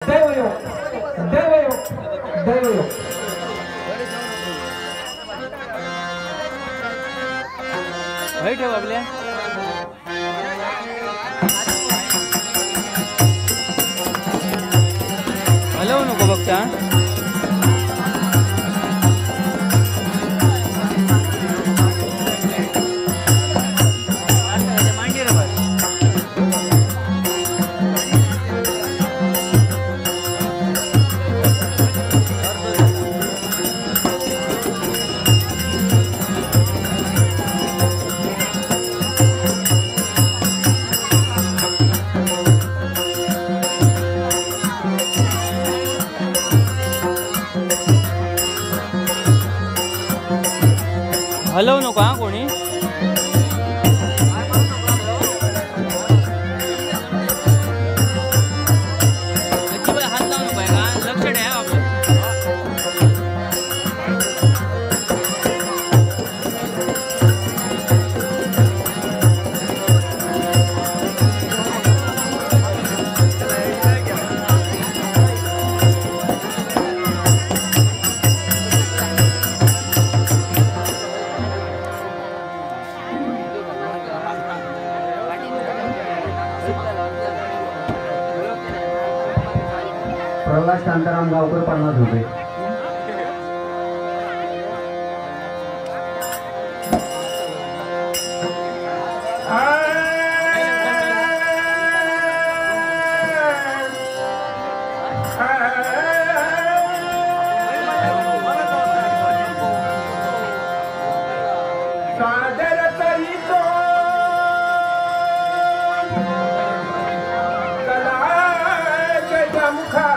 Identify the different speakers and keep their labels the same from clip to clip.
Speaker 1: दैवयोग दैवयोग दैवयोग
Speaker 2: भाई ठेव आपल्या हलवू नको बघता हलवू नको हा कोणी हात लावू नको का लक्ष ठेवा आपलं
Speaker 3: प्रल्हाद शांताराम गावकर 50 रुपये
Speaker 1: सादर करीतो कला गजमुखा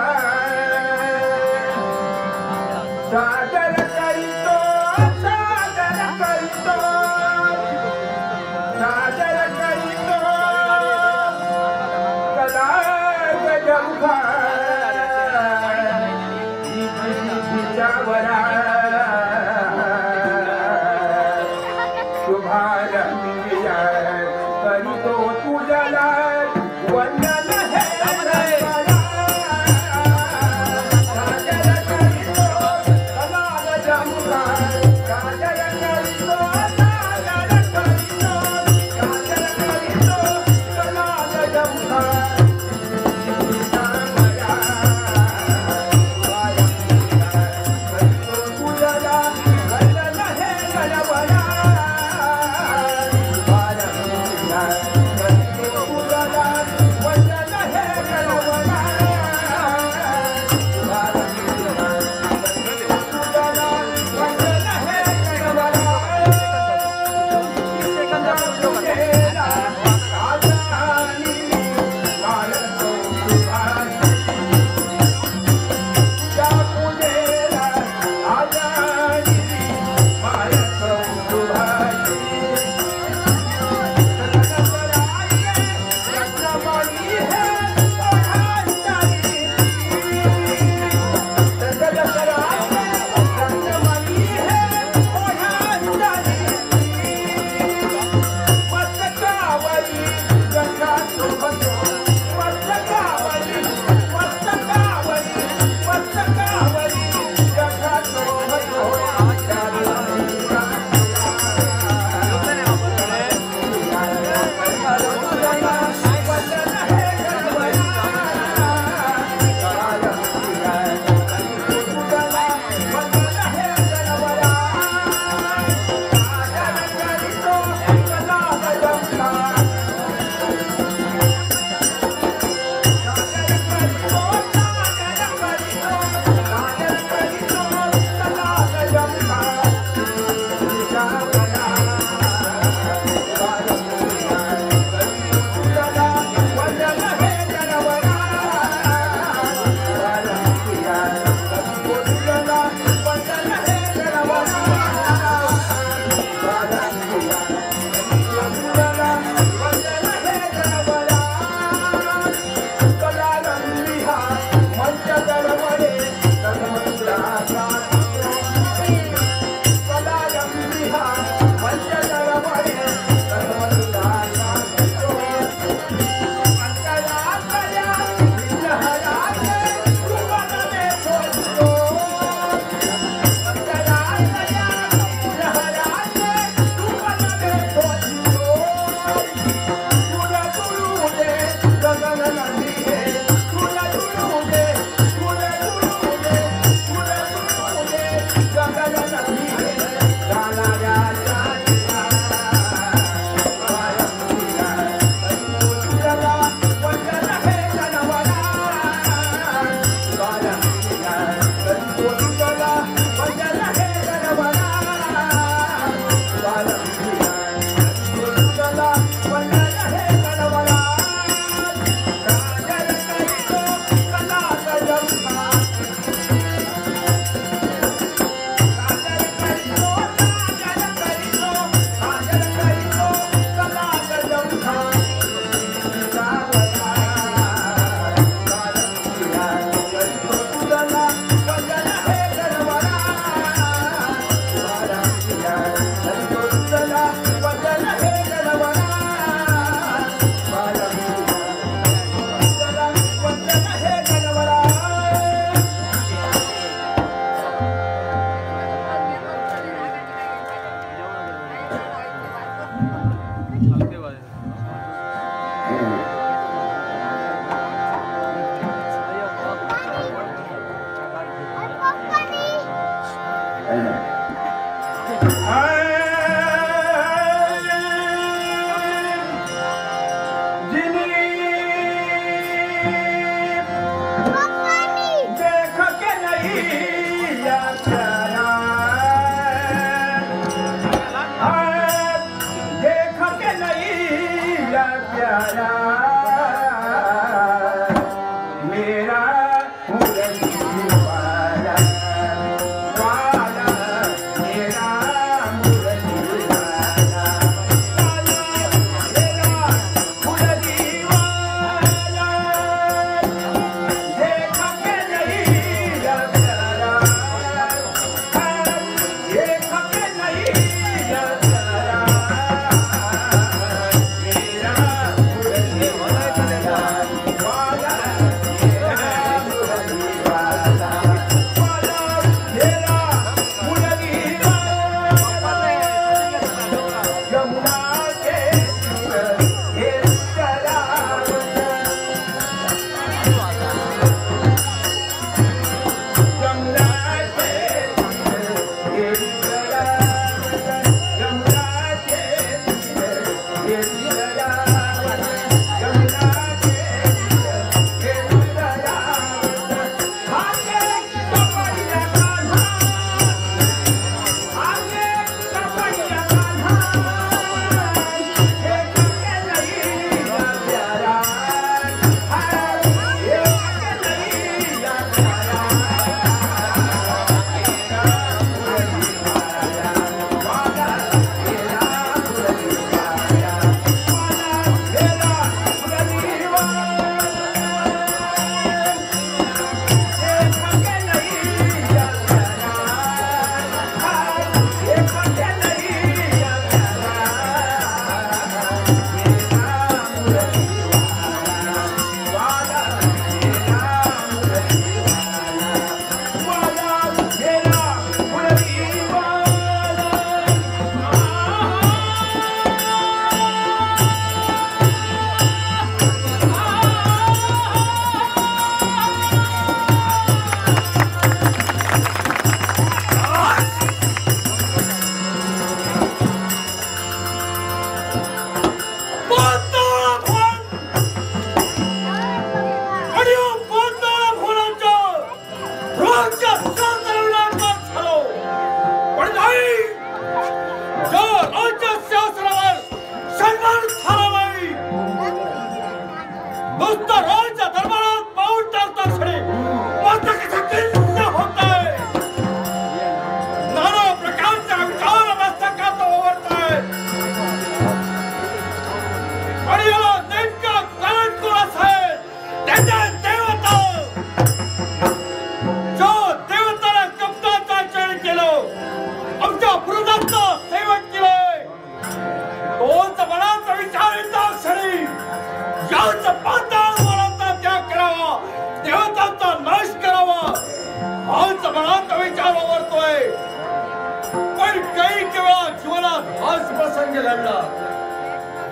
Speaker 4: हाच प्रसंग घडला.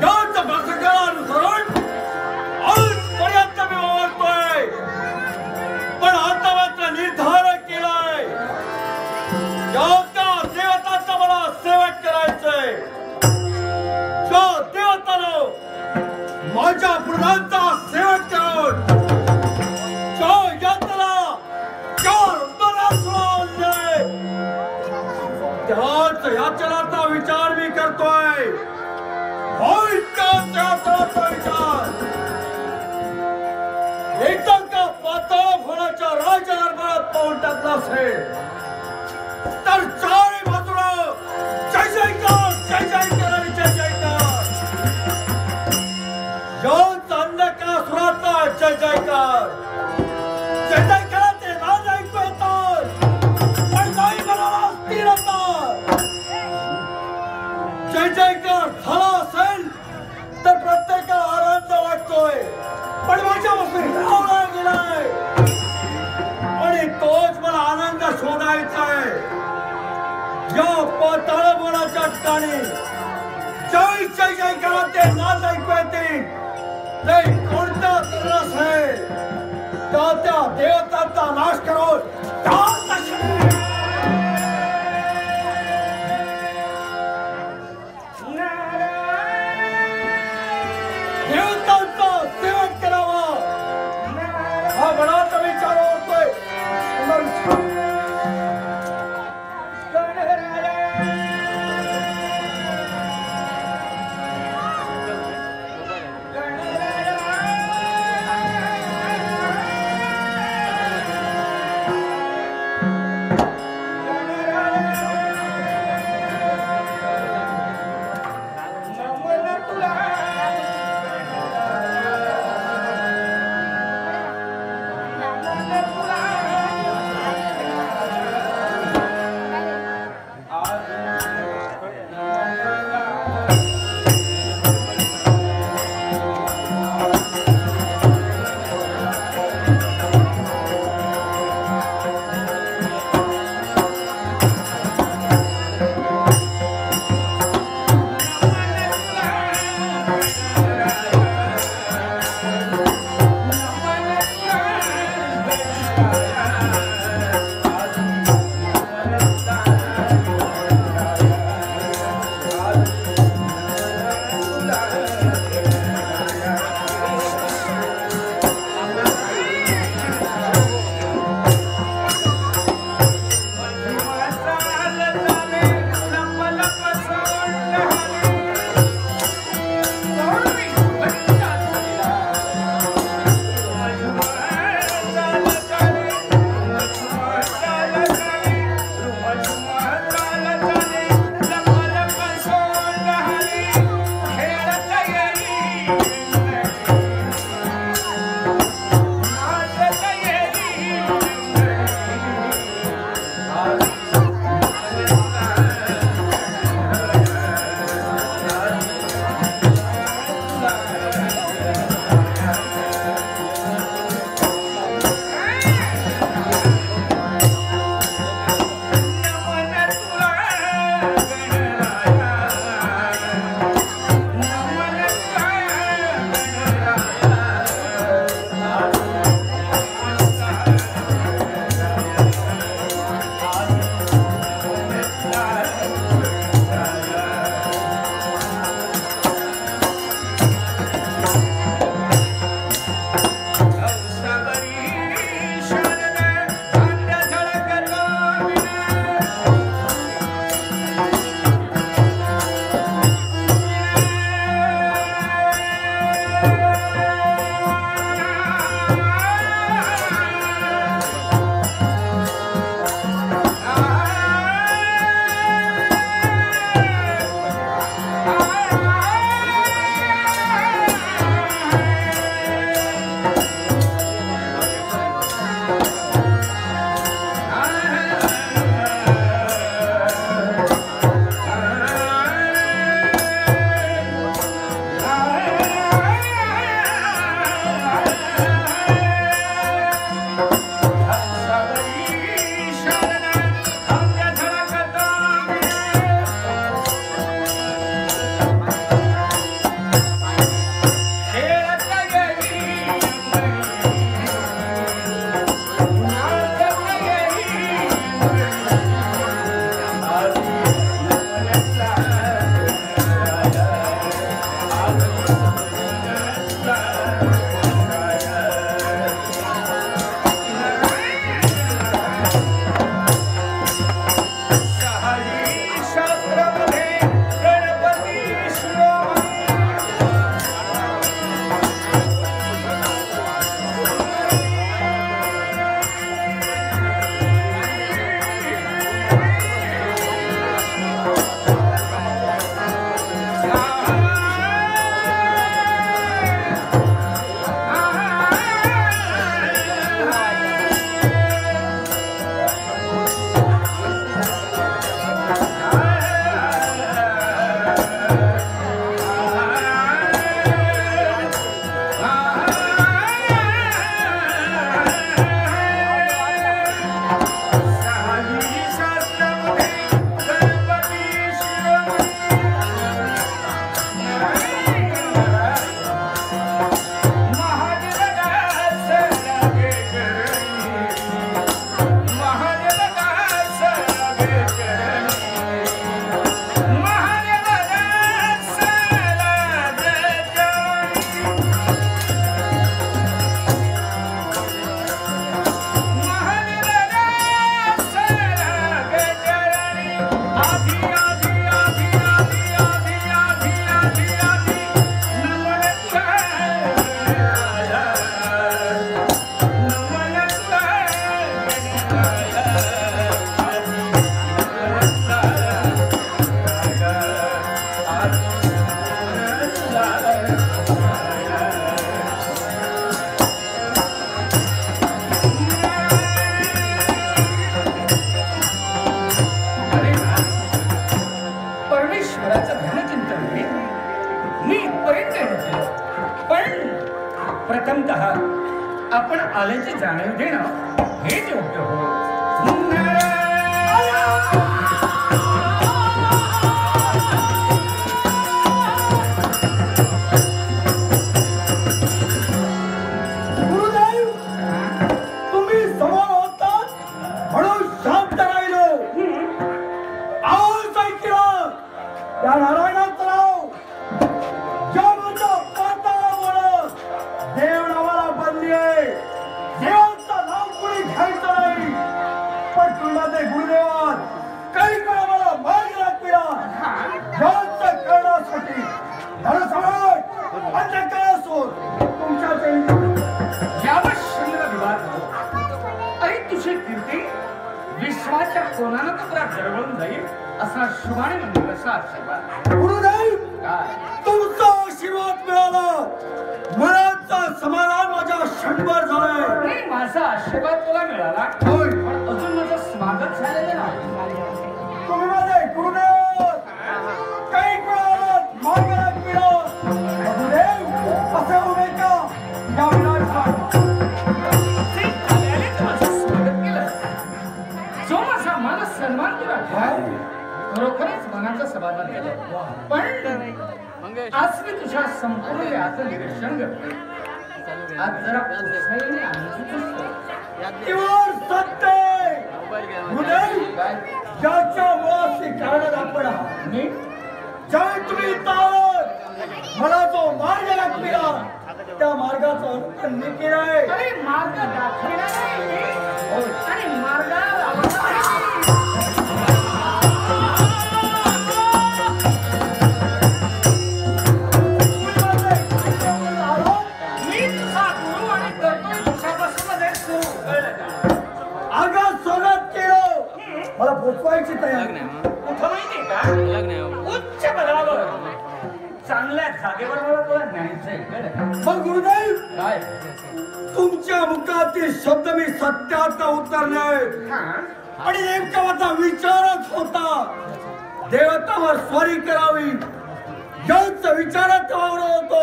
Speaker 4: याच प्रसंगाला अनुसरून आजपर्यंत मी वावरतोय, पण आता मात्र निर्धार केलाय त्या देवताचा मला सेवक करायचंय. ज्या देवतानं माझ्या पुराणांचा सेवक करून ज्या यात्राला त्याच याचनाचा विचार मी करतोय. विचार एकदम का पातळ होण्याच्या राजदरबारात पाऊल टाकला असेल तर चारी बाजूला जय जयकार जय जयकार आणि जय जयकार. याच अंधकासुराचा जय जयकार. जय जयकाराचे नाद ऐकू येतात पण नाही मनाला स्थिर होतात. जय जयकार झाला असेल तर प्रत्येकाला आनंद वाटतोय, पण माझ्यापासून रावला गेलाय आणि तोच मला आनंद शोधायचा आहे. या पाताळपणाच्या ठिकाणी जय जय जयकाराचे नाद ऐकू येतील ते कोणता तरस आहे त्या देवतांचा नाश करून देवतांचा सेवक करावा हा मनाचा विचार होतोय.
Speaker 5: आल्याची जाणीव देणं हे योग्य हो. विश्वाच्या कोणाला तुला जरवून जाईल असा शुभाने म्हणजे कसा आशीर्वाद.
Speaker 4: गुरुदेव तुमचा आशीर्वाद मिळाला, मनाचा समाधान माझ्या क्षणभर झालाय.
Speaker 5: माझा आशीर्वाद तुला मिळाला होय, पण अजून माझं स्वागत झालेलं नाही.
Speaker 4: तुम्ही माझे गुरुदेव काही कळालात मार्गाला मिळा. गुरुदेव असे उभे का या विनाशकात
Speaker 5: सन्मान केला खरोखरच मनाचं समाधान केलं. पण आज मी तुझ्या संपूर्ण याचं निरीक्षण करते. आज जरा उत्साहाने
Speaker 4: ज्याच्या मुळाशी कारण आपण
Speaker 5: मी
Speaker 4: ज्यावेळी तुम्ही मला जो मार्ग दाखविला त्या मार्गाचा अनुकरण मी केला आहे.
Speaker 5: अरे मार्ग दाखविला आणि मार्गाला
Speaker 4: मला पोचवायची तयारी.
Speaker 5: कुठं माहितीये का? उच्च पदावर चांगल्या जागेवर मला तुला न्यायचंय.
Speaker 4: मग गुरुदेव
Speaker 5: काय
Speaker 4: तुमच्या मुखातील शब्द मी सत्यात उतरले आणि नेमका माझा विचारच होता देवतावर स्वारी करावी याच विचारात होतो.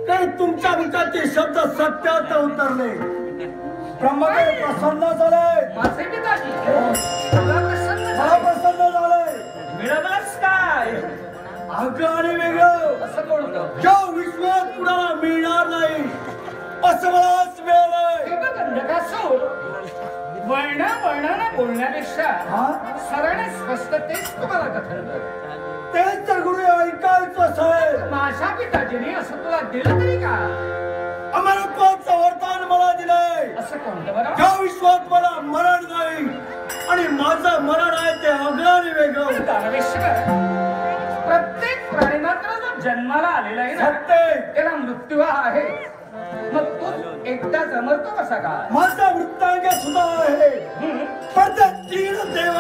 Speaker 4: कारण तुमच्या मुखातील शब्द सत्यात उतरले. ब्रह्मदेव प्रसन्न झाले.
Speaker 5: माझे पिताजी
Speaker 4: मला प्रसन्न झाले.
Speaker 5: मिळवलंच काय
Speaker 4: आगळं आणि वेगळं
Speaker 5: असं कोणतं
Speaker 4: ज्या विश्वात कुणाला मिळणार नाही असं मलाच मिळालंय.
Speaker 5: वळणाने बोलण्यापेक्षा सरळ स्पष्ट तेच तुम्हाला कथन करत.
Speaker 4: तेच तर गुरु ऐकायचं असेल.
Speaker 5: माझ्या पिताजीने असं तुला दिलं तरी का?
Speaker 4: अमरत्वाचं वरदान मला दिलंय.
Speaker 5: असं कोणतं बरं?
Speaker 4: ज्या विश्वात मला मरण नाही आणि माझं मरण आहे ते आगळं वेगळं.
Speaker 5: प्रत्येक प्राणी मात्र जो जन्माला आलेला आहे ना त्याला मृत्यू आहे. मग तू एकटा जमरतो कसा का?
Speaker 4: माझा वृत्तांग सुद्धा आहे. पण ते तीन देव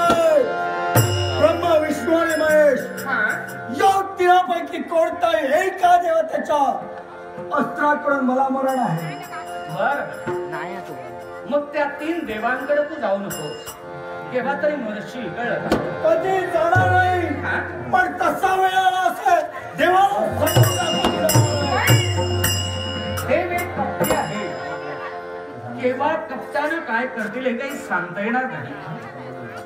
Speaker 4: ब्रह्मा विष्णू आणि महेश या तिघांपैकी कोणताही एका देवतेच्या अस्त्राकडून मला मरण आहे.
Speaker 5: बर मग त्या तीन देवांकडे तू जाऊ नकोस. केव्हा तरी मरशील कळलं?
Speaker 4: कधी जाणार नाही. पण तसा वेळ आला असेल देवाला
Speaker 5: देव एक कप्पी आहे. केव्हा कप्प्यानं काय करतील हे काही सांगता येणार नाही.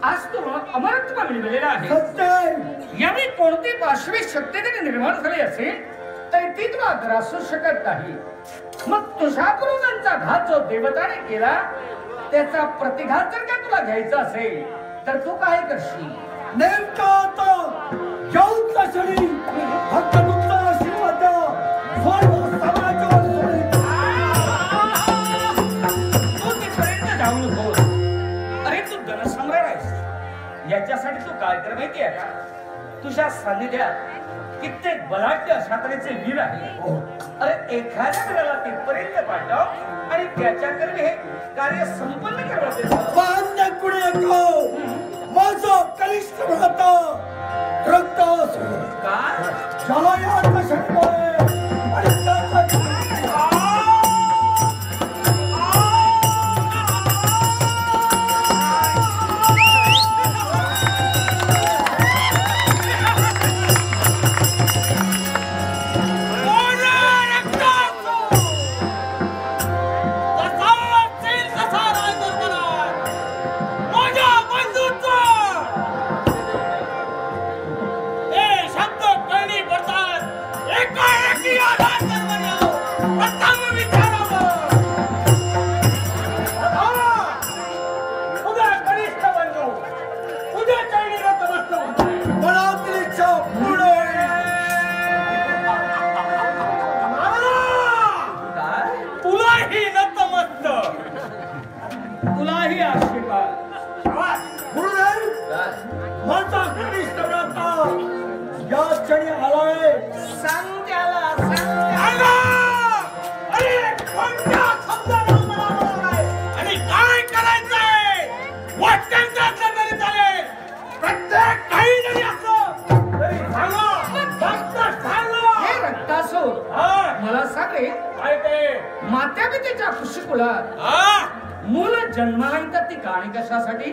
Speaker 5: आज तू अमरत्व मिळवलेला आहे. यावेळी कोणती पाशवी शक्ती तरी निर्माण झाली असेल तरी ती तुला ग्रासू शकत नाही. मग तुझ्या पूर्वजांचा घात जो देवताने केला त्याचा प्रतिघात जर का तुला घ्यायचा असेल तर तू काय करशील?
Speaker 4: नेमका आता येऊचा क्षणी फक्त तुमचा आशीर्वाद द्या.
Speaker 5: तू तिथपर्यंत जाऊ नकोस. अरे तू धनसम्राट आहेस. याच्यासाठी तू काय कर माहिती आहे का? तुझ्या सानिध्यात कित्येक बलाढ्य अशा तऱ्हेचे वीर आहे. अरे एखाद्या वेळेला तिथपर्यंत पाठव आणि त्याच्याकडे हे कार्य संपन्न करवते.
Speaker 4: कुणी माझं कनिष्ठ भ्राता रक्त ज्याला या
Speaker 5: आशीर्वाद.
Speaker 4: गुरुदेव माझा कनिष्ठ भ्राता या क्षणी आलाय.
Speaker 5: सांग त्याला, सांग त्याला. अरे कोणत्या शब्दाला मला बोलावलंय आणि काय करायचंय? वाटण्यांचं असलं तरी चालेल, प्रत्येक काही जरी असलं तरी सांगा, फक्त सांगा. हे रक्तासूर, मला सांग रे, काय ते मात्या पितेच्या कुशीकुलात मूल जन्माला येतात ती गाणी कशासाठी?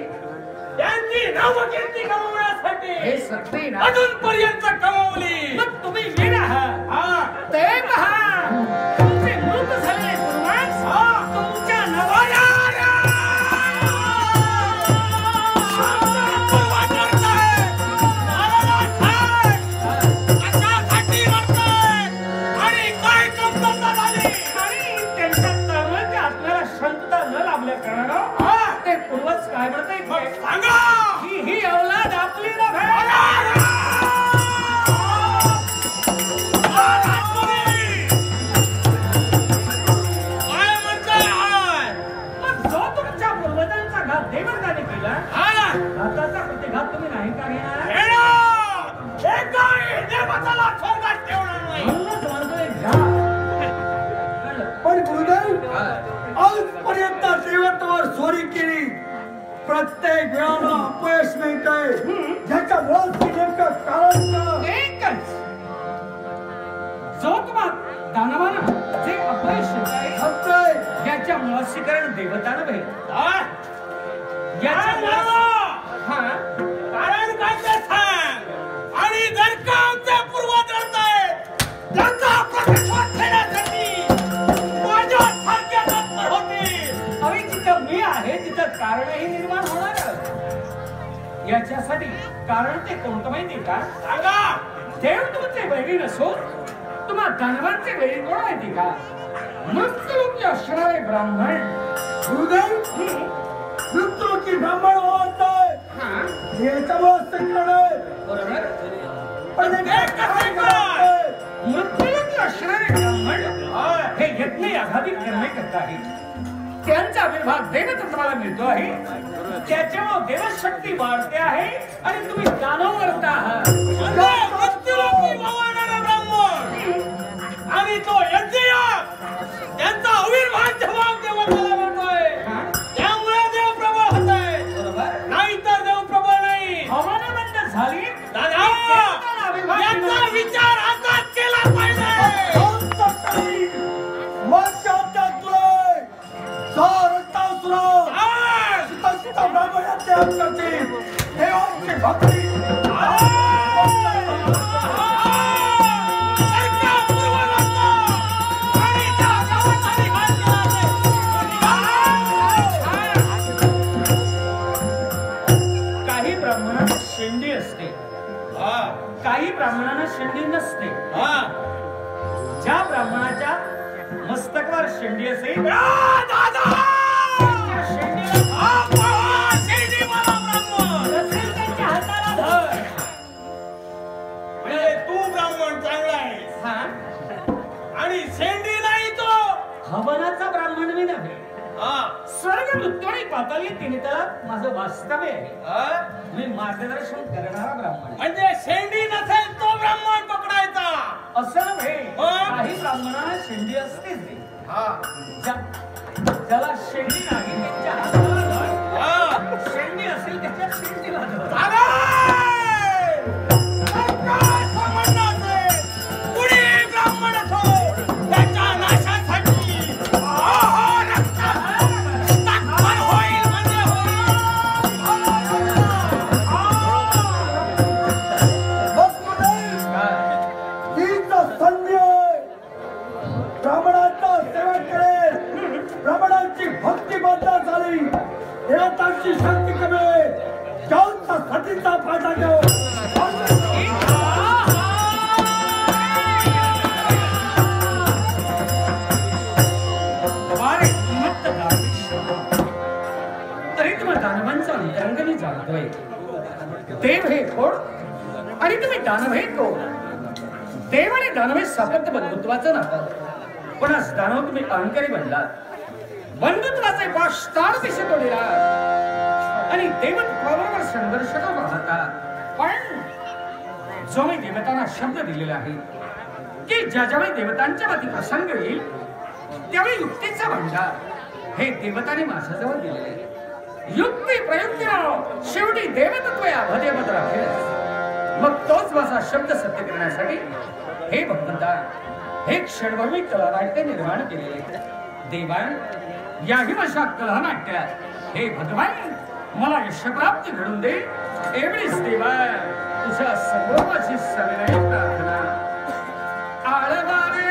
Speaker 5: त्यांची नावकीर्ती कमवण्यासाठी. हे सत्य ना अजूनपर्यंत कमवली. मग तुम्ही वीर आहात, ते पहा तुमचे मृत झालेले पूर्वज तुमच्या नवाला ते पूर्वज काय म्हणताय सांगा. ही औलाद आपली नव्हे. काय म्हणताय? मग जो तुमच्या पूर्वजांचा घात देवताने केला, घाताचा प्रतिघात तुम्ही नाही का घेणार? देवताला स्वर्गात ठेवणार नाही. म्हणूनच म्हणतोय
Speaker 4: पण गुरुदेव आजपर्यंत देवत्वावर चोरी केली, प्रत्येक वेळाला अपयश मिळतंय. ज्याच्या मुळात नेमकं कारण काय?
Speaker 5: एकच, जो तुम्हाला दानवाना जे अपयश आहे याच्या मुळाशी कारण देवतानं भेट. याच्या कारण काय ते सांग. आणि जर का आमचे पूर्वज रडतायत, त्यांचा प्रतिशोध घेण्यासाठी माझ्या सारख्या तत्पर होतील. अरे जिथं मी आहे तिथं कारणही निर्माण होणार. याच्यासाठी कारण ते कोणतं माहिती का? सांगा. देव तुमचे वैरी नसून तुम्हा दानवांचे वैरी कोण माहिती का? मृत्यूलोकी असणारे ब्राह्मण.
Speaker 4: गुरुदेव मृत्यूलोकी ब्राह्मण वाढतंय याच्यामुळे कारण आहे.
Speaker 5: बरोबर.
Speaker 4: पण
Speaker 5: मृत्यूलोकी असणारे ब्राह्मण हे यज्ञ यागादी कर्मे करत आहेत. त्यांचा विभाग देवतत्वाला मिळतो आहे. त्याच्यामुळे देवशक्ती वाढते आहे आणि तुम्ही दानव करता आहात. मृत्यूलोकी वावरणारा ब्राह्मण आणि तो यज्ञ त्यांचा अविर्भाज्य भाग देवताला मिळतोय. त्यामुळे देव प्रबळ होत आहे. नाही तर देव प्रबळ नाही. हवानाबंद झाली याचा विचार हातात केला पाहिजे. काही ब्राह्मणांना शेंडी असते, काही ब्राह्मणांना शेंडी नसते. ज्या ब्राह्मणाच्या मस्तकावर शेंडी असेल त्यांच्या हाताला धर. म्हणजे तू ब्राह्मण चांगला आहे आणि शेंडी नाही तो हवनाचा ब्राह्मण मी नव्हे. स्वर्ग मृत्यू आणि पाताली तिने त्याला माझं वास्तव्य आहे. मी मार्गदर्शन करणारा ब्राह्मण. म्हणजे शेंडी नसेल तो ब्राह्मण पकडायचा असं नव्हे. काही ब्राह्मणाला शेंडी असतेच. ज्याला शेंडी नाही त्यांच्या हाताला शेंडी असेल त्याच्या शेंडीला पुढे ब्राह्मण असो त्याच्या नाशासाठी
Speaker 4: ब्राह्मणांचा सेवन करेल. ब्राह्मणांची भक्ती बद्दल झाली देवतांची शक्ती कमी जाऊनचा सतीचा फायदा घेऊ.
Speaker 5: तरी तुम्हाला दानवांचा अंतरंग मी जाणतोय. देव हे कोण आणि तुम्ही दानव हे कोण? देव आणि दानव हे सातत्य बंधुत्वाचं नातं. पण आज दानव तुम्ही अहंकारी बनलात. बंधुत्वाचे पाष्टार दिशेतोडीला आणि देवत्वाबरोबर संघर्ष करत होता. पण जो मी देवतांना शब्द दिलेला आहे की ज्यावेळी देवतांच्या वती प्रसंग येईल त्यावेळी युक्तीचा भांडार हे देवताने माझ्याजवळ दिलेले आहे. युक्ती प्रयुक्तीनं शेवटी देवतत्व या भदेमत राखेल. मग तोच माझा शब्द सत्य करण्यासाठी हे भगवंता हे क्षणभर मी कलानाट्य निर्माण केलेले. देवान याही माझ्या कलानाट्यात हे भगवान मला यशप्राप्ती घडून दे एवढीच देवा तुझ्या समोर माझी सविनय प्रार्थना. आळवारे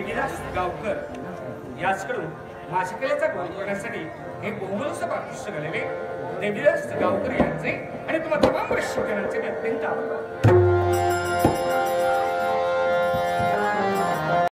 Speaker 5: देवीदास गावकर याचकडून माझ्या कलेचा गौरव करण्यासाठी हे बहुमूल्य पारितोषिक आलेले देवीदास गावकर यांचे आणि तुम्हा तमाम श्रोत्यांचे मी